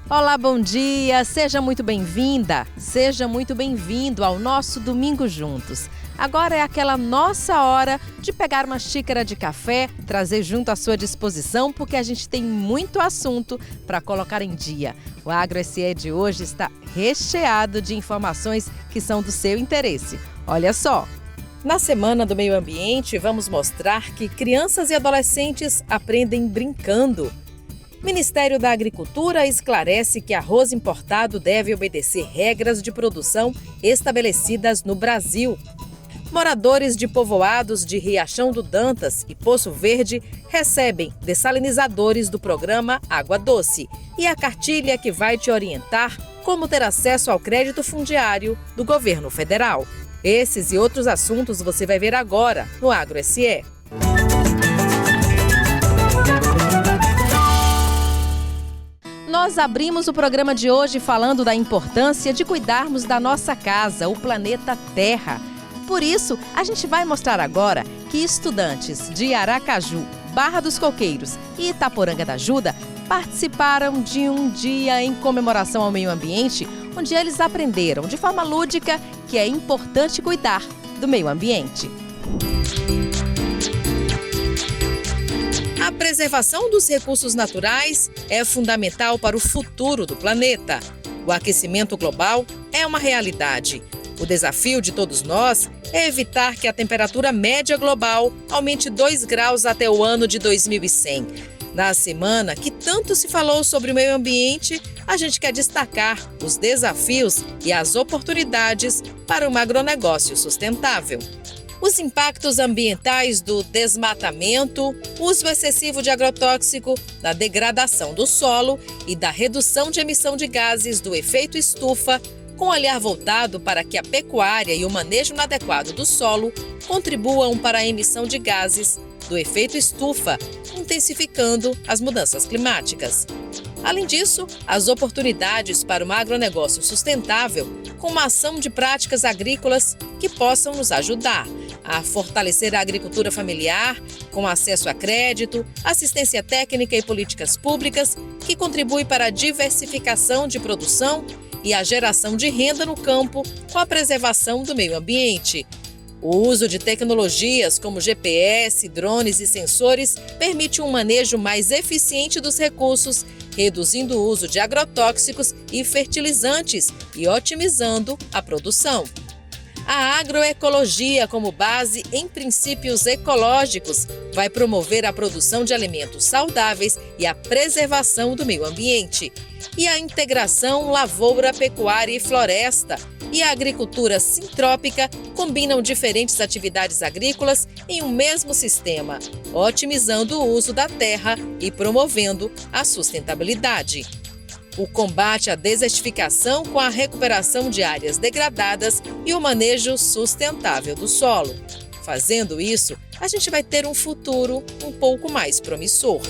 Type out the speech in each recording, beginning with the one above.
Olá, bom dia, seja muito bem-vinda, seja muito bem-vindo ao nosso Domingo Juntos. Agora é aquela nossa hora de pegar uma xícara de café, trazer junto à sua disposição, porque a gente tem muito assunto para colocar em dia. O Agro SE de hoje está recheado de informações que são do seu interesse. Olha só! Na Semana do Meio Ambiente, vamos mostrar que crianças e adolescentes aprendem brincando. Ministério da Agricultura esclarece que arroz importado deve obedecer regras de produção estabelecidas no Brasil. Moradores de povoados de Riachão do Dantas e Poço Verde recebem dessalinizadores do programa Água Doce e a cartilha que vai te orientar como ter acesso ao crédito fundiário do governo federal. Esses e outros assuntos você vai ver agora no Agro SE. Nós abrimos o programa de hoje falando da importância de cuidarmos da nossa casa, o planeta Terra. Por isso, a gente vai mostrar agora que estudantes de Aracaju, Barra dos Coqueiros e Itaporanga da Ajuda participaram de um dia em comemoração ao meio ambiente, onde eles aprenderam de forma lúdica que é importante cuidar do meio ambiente. A preservação dos recursos naturais é fundamental para o futuro do planeta. O aquecimento global é uma realidade. O desafio de todos nós é evitar que a temperatura média global aumente 2 graus até o ano de 2100. Na semana que tanto se falou sobre o meio ambiente, a gente quer destacar os desafios e as oportunidades para um agronegócio sustentável. Os impactos ambientais do desmatamento, uso excessivo de agrotóxico, da degradação do solo e da redução de emissão de gases do efeito estufa, com olhar voltado para que a pecuária e o manejo inadequado do solo contribuam para a emissão de gases do efeito estufa, intensificando as mudanças climáticas. Além disso, as oportunidades para um agronegócio sustentável, com uma ação de práticas agrícolas que possam nos ajudar a fortalecer a agricultura familiar, com acesso a crédito, assistência técnica e políticas públicas, que contribui para a diversificação de produção e a geração de renda no campo com a preservação do meio ambiente. O uso de tecnologias como GPS, drones e sensores permite um manejo mais eficiente dos recursos, reduzindo o uso de agrotóxicos e fertilizantes e otimizando a produção. A agroecologia, como base em princípios ecológicos, vai promover a produção de alimentos saudáveis e a preservação do meio ambiente. E a integração lavoura, pecuária e floresta e a agricultura sintrópica combinam diferentes atividades agrícolas em um mesmo sistema, otimizando o uso da terra e promovendo a sustentabilidade. O combate à desertificação com a recuperação de áreas degradadas e o manejo sustentável do solo. Fazendo isso, a gente vai ter um futuro um pouco mais promissor.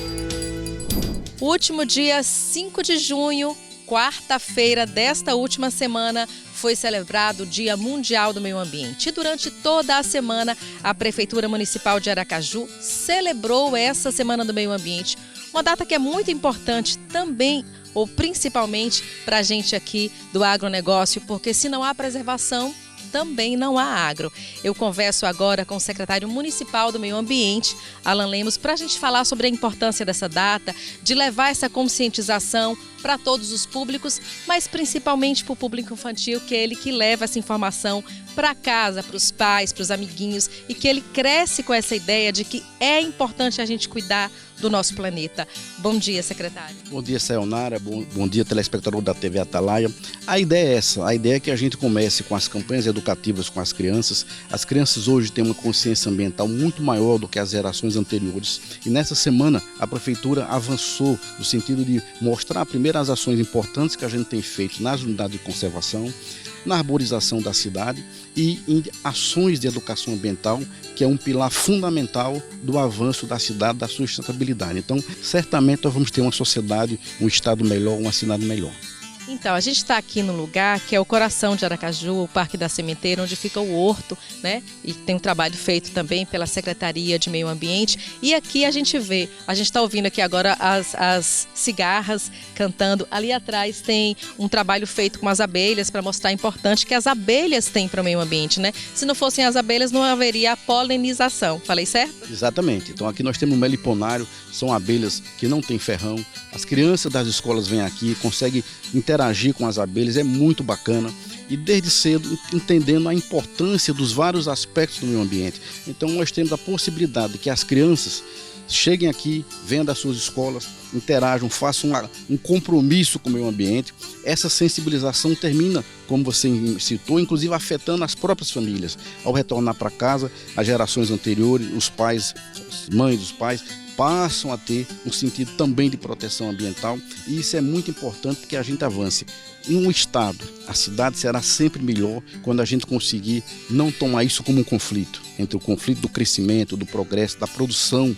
O último dia 5 de junho, quarta-feira desta última semana, foi celebrado o Dia Mundial do Meio Ambiente. E durante toda a semana, a Prefeitura Municipal de Aracaju celebrou essa Semana do Meio Ambiente, uma data que é muito importante também, ou principalmente para a gente aqui do agronegócio, porque se não há preservação, também não há agro. Eu converso agora com o secretário municipal do Meio Ambiente, Alan Lemos, para a gente falar sobre a importância dessa data, de levar essa conscientização para todos os públicos, mas principalmente para o público infantil, que é ele que leva essa informação para casa, para os pais, para os amiguinhos, e que ele cresce com essa ideia de que é importante a gente cuidar do nosso planeta. Bom dia, secretário. Bom dia, Sayonara. Bom dia, telespectador da TV Atalaia. A ideia é essa, a ideia é que a gente comece com as campanhas educativas com as crianças. As crianças hoje têm uma consciência ambiental muito maior do que as gerações anteriores. E nessa semana, a Prefeitura avançou no sentido de mostrar primeiro as ações importantes que a gente tem feito nas unidades de conservação, na arborização da cidade e em ações de educação ambiental, que é um pilar fundamental do avanço da cidade, da sustentabilidade. Então, certamente nós vamos ter uma sociedade, um estado melhor, uma cidade melhor. Então, a gente está aqui no lugar que é o coração de Aracaju, o Parque da Sementeira, onde fica o horto, né? E tem um trabalho feito também pela Secretaria de Meio Ambiente. E aqui a gente está ouvindo aqui agora as cigarras cantando. Ali atrás tem um trabalho feito com as abelhas para mostrar a importância que as abelhas têm para o meio ambiente, né? Se não fossem as abelhas, não haveria a polinização. Falei certo? Exatamente. Então aqui nós temos um meliponário, são abelhas que não têm ferrão. As crianças das escolas vêm aqui, conseguem interagir com as abelhas, é muito bacana. E desde cedo entendendo a importância dos vários aspectos do meio ambiente. Então nós temos a possibilidade de que as crianças cheguem aqui, venham das suas escolas, interajam, façam um compromisso com o meio ambiente. Essa sensibilização termina, como você citou, inclusive afetando as próprias famílias. Ao retornar para casa, as gerações anteriores, os pais, as mães, os pais, passam a ter um sentido também de proteção ambiental, e isso é muito importante que a gente avance. Em um estado, a cidade será sempre melhor quando a gente conseguir não tomar isso como um conflito, entre o conflito do crescimento, do progresso, da produção,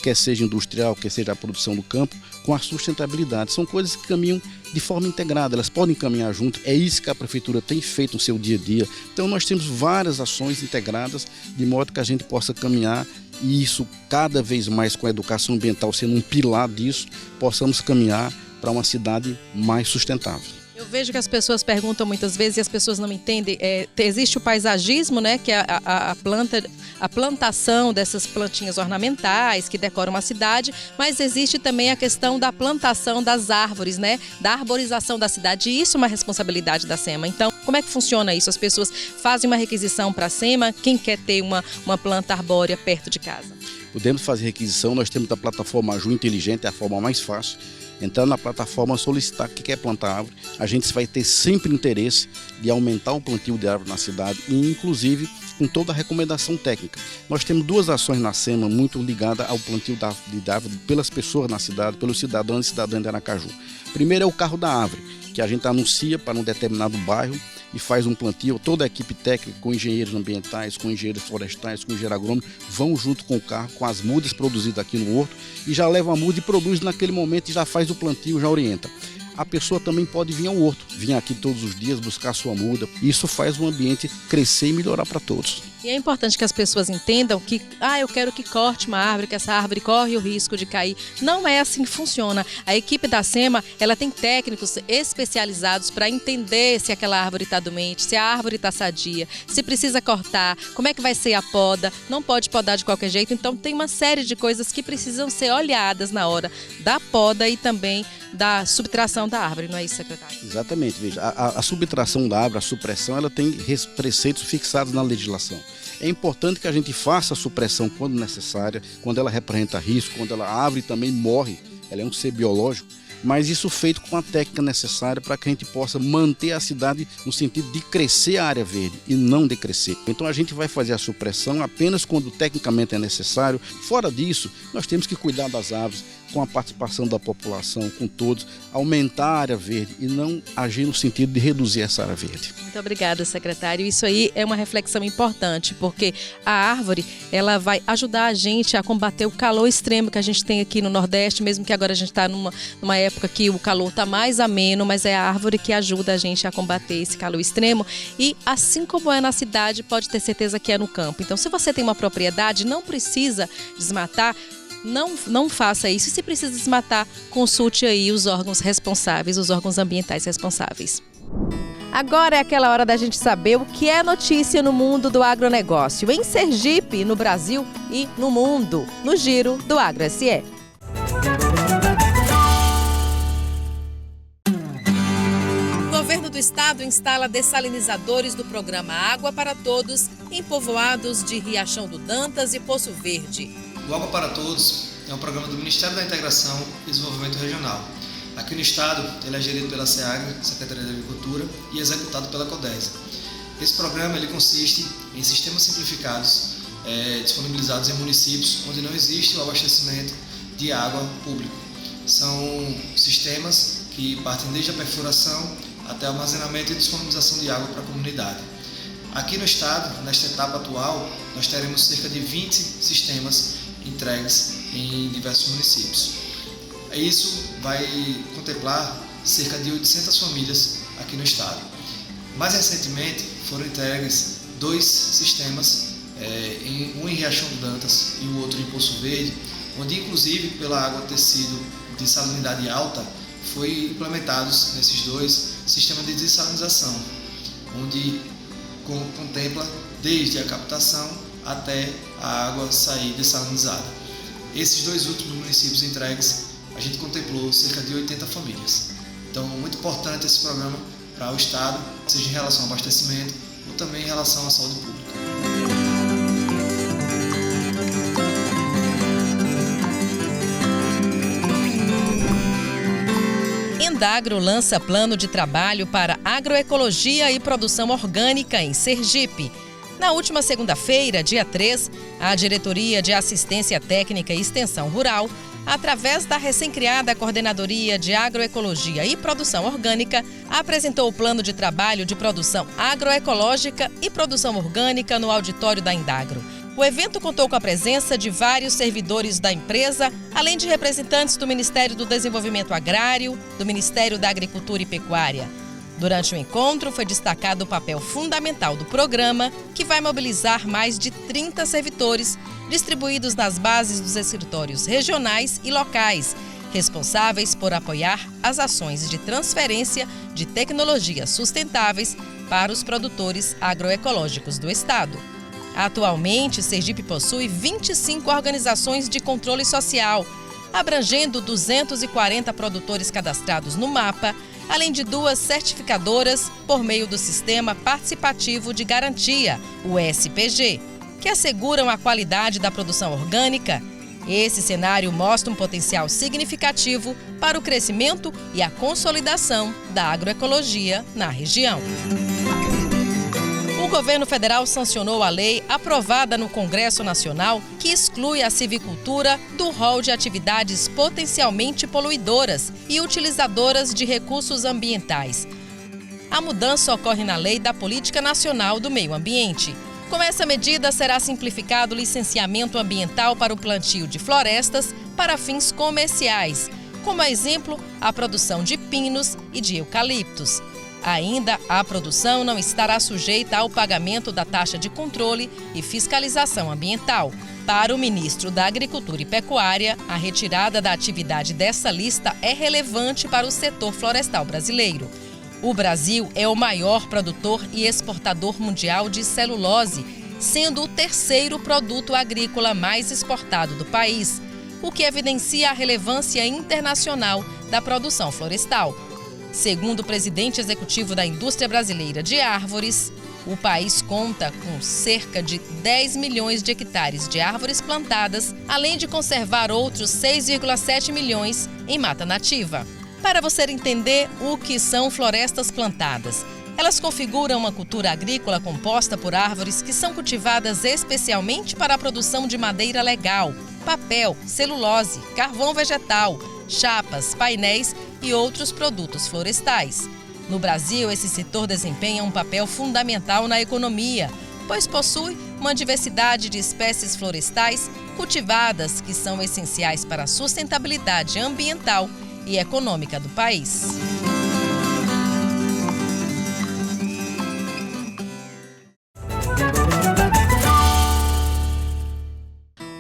quer seja industrial, quer seja a produção do campo, com a sustentabilidade. São coisas que caminham de forma integrada, elas podem caminhar junto. É isso que a Prefeitura tem feito no seu dia a dia. Então nós temos várias ações integradas, de modo que a gente possa caminhar, e isso cada vez mais com a educação ambiental sendo um pilar disso, possamos caminhar para uma cidade mais sustentável. Eu vejo que as pessoas perguntam muitas vezes e as pessoas não entendem. Existe o paisagismo, né, que é a plantação dessas plantinhas ornamentais que decoram uma cidade, mas existe também a questão da plantação das árvores, né, da arborização da cidade. E isso é uma responsabilidade da SEMA. Então, como é que funciona isso? As pessoas fazem uma requisição para a SEMA, quem quer ter uma planta arbórea perto de casa? Podemos fazer requisição, nós temos a plataforma Aju Inteligente, é a forma mais fácil. Entrar na plataforma, solicitar que quer plantar árvore, a gente vai ter sempre interesse de aumentar o plantio de árvore na cidade, e inclusive com toda a recomendação técnica. Nós temos duas ações na SEMA muito ligadas ao plantio de árvore pelas pessoas na cidade, pelos cidadãos e cidadãs de Aracaju. Primeiro é o carro da árvore, que a gente anuncia para um determinado bairro e faz um plantio. Toda a equipe técnica, com engenheiros ambientais, com engenheiros florestais, com engenheiro agrônomo, vão junto com o carro, com as mudas produzidas aqui no horto, e já leva a muda e produz naquele momento e já faz o plantio, já orienta. A pessoa também pode vir ao horto, vir aqui todos os dias buscar a sua muda. Isso faz o ambiente crescer e melhorar para todos. E é importante que as pessoas entendam que, eu quero que corte uma árvore, que essa árvore corre o risco de cair. Não é assim que funciona. A equipe da SEMA, ela tem técnicos especializados para entender se aquela árvore está doente, se a árvore está sadia, se precisa cortar, como é que vai ser a poda. Não pode podar de qualquer jeito. Então tem uma série de coisas que precisam ser olhadas na hora da poda e também da subtração da árvore, não é isso, secretário? Exatamente, veja, a subtração da árvore, a supressão, ela tem preceitos fixados na legislação. É importante que a gente faça a supressão quando necessária, quando ela representa risco, quando a árvore também morre, ela é um ser biológico, mas isso feito com a técnica necessária para que a gente possa manter a cidade no sentido de crescer a área verde e não decrescer. Então a gente vai fazer a supressão apenas quando tecnicamente é necessário. Fora disso, nós temos que cuidar das árvores com a participação da população, com todos, aumentar a área verde e não agir no sentido de reduzir essa área verde. Muito obrigada, secretário. Isso aí é uma reflexão importante, porque a árvore, ela vai ajudar a gente a combater o calor extremo que a gente tem aqui no Nordeste, mesmo que agora a gente está numa época que o calor está mais ameno, mas é a árvore que ajuda a gente a combater esse calor extremo. E assim como é na cidade, pode ter certeza que é no campo. Então, se você tem uma propriedade, não precisa desmatar. Não faça isso. E se precisa desmatar, consulte aí os órgãos responsáveis, os órgãos ambientais responsáveis. Agora é aquela hora da gente saber o que é notícia no mundo do agronegócio, em Sergipe, no Brasil e no mundo, no Giro do Agro SE. O governo do estado instala dessalinizadores do programa Água para Todos em povoados de Riachão do Dantas e Poço Verde. O Água para Todos é um programa do Ministério da Integração e Desenvolvimento Regional. Aqui no estado, ele é gerido pela SEAGRE, Secretaria da Agricultura, e executado pela CODESA. Esse programa ele consiste em sistemas simplificados disponibilizados em municípios onde não existe o abastecimento de água público. São sistemas que partem desde a perfuração até armazenamento e disponibilização de água para a comunidade. Aqui no estado, nesta etapa atual, nós teremos cerca de 20 sistemas entregues em diversos municípios. Isso vai contemplar cerca de 800 famílias aqui no estado. Mais recentemente foram entregues 2 sistemas, um em Riachão do Dantas e o outro em Poço Verde, onde inclusive pela água ter sido de salinidade alta, foi implementados nesses 2 sistemas de dessalinização, onde contempla desde a captação até a água sair dessalinizada. Esses 2 últimos municípios entregues, a gente contemplou cerca de 80 famílias. Então, muito importante esse programa para o estado, seja em relação ao abastecimento ou também em relação à saúde pública. Endagro lança plano de trabalho para agroecologia e produção orgânica em Sergipe. Na última segunda-feira, dia 3, a Diretoria de Assistência Técnica e Extensão Rural, através da recém-criada Coordenadoria de Agroecologia e Produção Orgânica, apresentou o plano de trabalho de produção agroecológica e produção orgânica no auditório da Endagro. O evento contou com a presença de vários servidores da empresa, além de representantes do Ministério do Desenvolvimento Agrário, do Ministério da Agricultura e Pecuária. Durante o encontro, foi destacado o papel fundamental do programa, que vai mobilizar mais de 30 servidores, distribuídos nas bases dos escritórios regionais e locais, responsáveis por apoiar as ações de transferência de tecnologias sustentáveis para os produtores agroecológicos do estado. Atualmente, Sergipe possui 25 organizações de controle social, abrangendo 240 produtores cadastrados no mapa, além de 2 certificadoras por meio do Sistema Participativo de Garantia, o SPG, que asseguram a qualidade da produção orgânica. Esse cenário mostra um potencial significativo para o crescimento e a consolidação da agroecologia na região. O governo federal sancionou a lei aprovada no Congresso Nacional que exclui a civicultura do rol de atividades potencialmente poluidoras e utilizadoras de recursos ambientais. A mudança ocorre na Lei da Política Nacional do Meio Ambiente. Com essa medida, será simplificado o licenciamento ambiental para o plantio de florestas para fins comerciais, como exemplo, a produção de pinos e de eucaliptos. Ainda, a produção não estará sujeita ao pagamento da taxa de controle e fiscalização ambiental. Para o ministro da Agricultura e Pecuária, a retirada da atividade dessa lista é relevante para o setor florestal brasileiro. O Brasil é o maior produtor e exportador mundial de celulose, sendo o 3º produto agrícola mais exportado do país, o que evidencia a relevância internacional da produção florestal. Segundo o presidente executivo da Indústria Brasileira de Árvores, o país conta com cerca de 10 milhões de hectares de árvores plantadas, além de conservar outros 6,7 milhões em mata nativa. Para você entender o que são florestas plantadas, elas configuram uma cultura agrícola composta por árvores que são cultivadas especialmente para a produção de madeira legal, papel, celulose, carvão vegetal, chapas, painéis e outros produtos florestais. No Brasil, esse setor desempenha um papel fundamental na economia, pois possui uma diversidade de espécies florestais cultivadas que são essenciais para a sustentabilidade ambiental e econômica do país.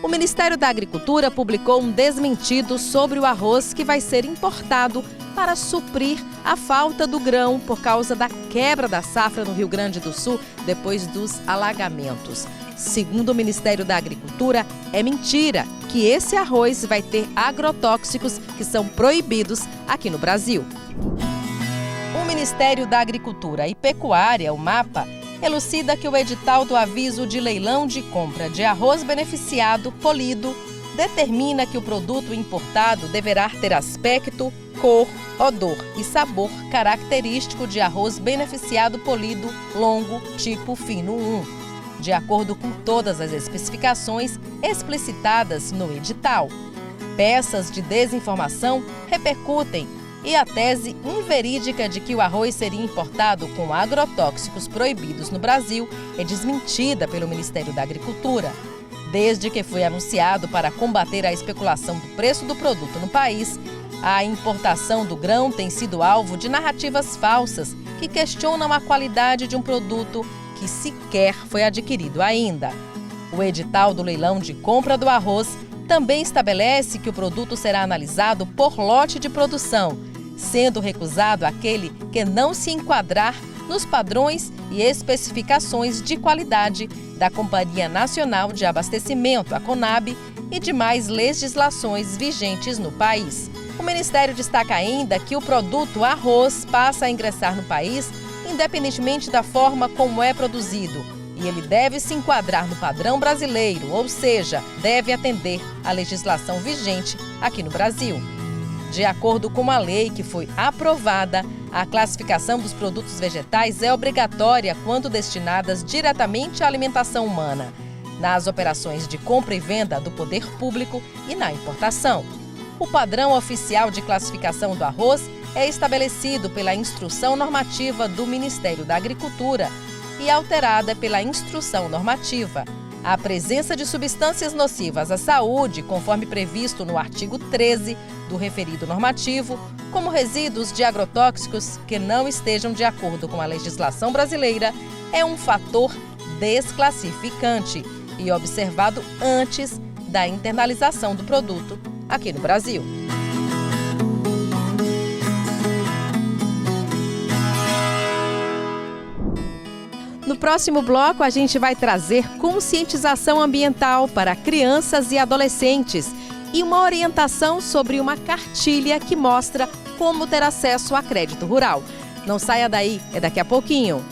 O Ministério da Agricultura publicou um desmentido sobre o arroz que vai ser importado para suprir a falta do grão por causa da quebra da safra no Rio Grande do Sul depois dos alagamentos. Segundo o Ministério da Agricultura, é mentira que esse arroz vai ter agrotóxicos que são proibidos aqui no Brasil. O Ministério da Agricultura e Pecuária, o MAPA, elucida que o edital do aviso de leilão de compra de arroz beneficiado polido determina que o produto importado deverá ter aspecto, cor, odor e sabor característico de arroz beneficiado polido longo tipo fino 1, de acordo com todas as especificações explicitadas no edital. Peças de desinformação repercutem e a tese inverídica de que o arroz seria importado com agrotóxicos proibidos no Brasil é desmentida pelo Ministério da Agricultura. Desde que foi anunciado para combater a especulação do preço do produto no país, A importação do grão tem sido alvo de narrativas falsas que questionam a qualidade de um produto que sequer foi adquirido ainda. O edital do leilão de compra do arroz também estabelece que o produto será analisado por lote de produção, sendo recusado aquele que não se enquadrar nos padrões e especificações de qualidade da Companhia Nacional de Abastecimento, a CONAB, e demais legislações vigentes no país. O Ministério destaca ainda que o produto arroz passa a ingressar no país independentemente da forma como é produzido, e ele deve se enquadrar no padrão brasileiro, ou seja, deve atender à legislação vigente aqui no Brasil. De acordo com a lei que foi aprovada, a classificação dos produtos vegetais é obrigatória quando destinadas diretamente à alimentação humana, nas operações de compra e venda do poder público e na importação. O padrão oficial de classificação do arroz é estabelecido pela Instrução Normativa do Ministério da Agricultura e alterada pela Instrução Normativa. A presença de substâncias nocivas à saúde, conforme previsto no artigo 13 do referido normativo, como resíduos de agrotóxicos que não estejam de acordo com a legislação brasileira, é um fator desclassificante e observado antes da internalização do produto aqui no Brasil. No próximo bloco, a gente vai trazer conscientização ambiental para crianças e adolescentes e uma orientação sobre uma cartilha que mostra como ter acesso a crédito rural. Não saia daí, é daqui a pouquinho.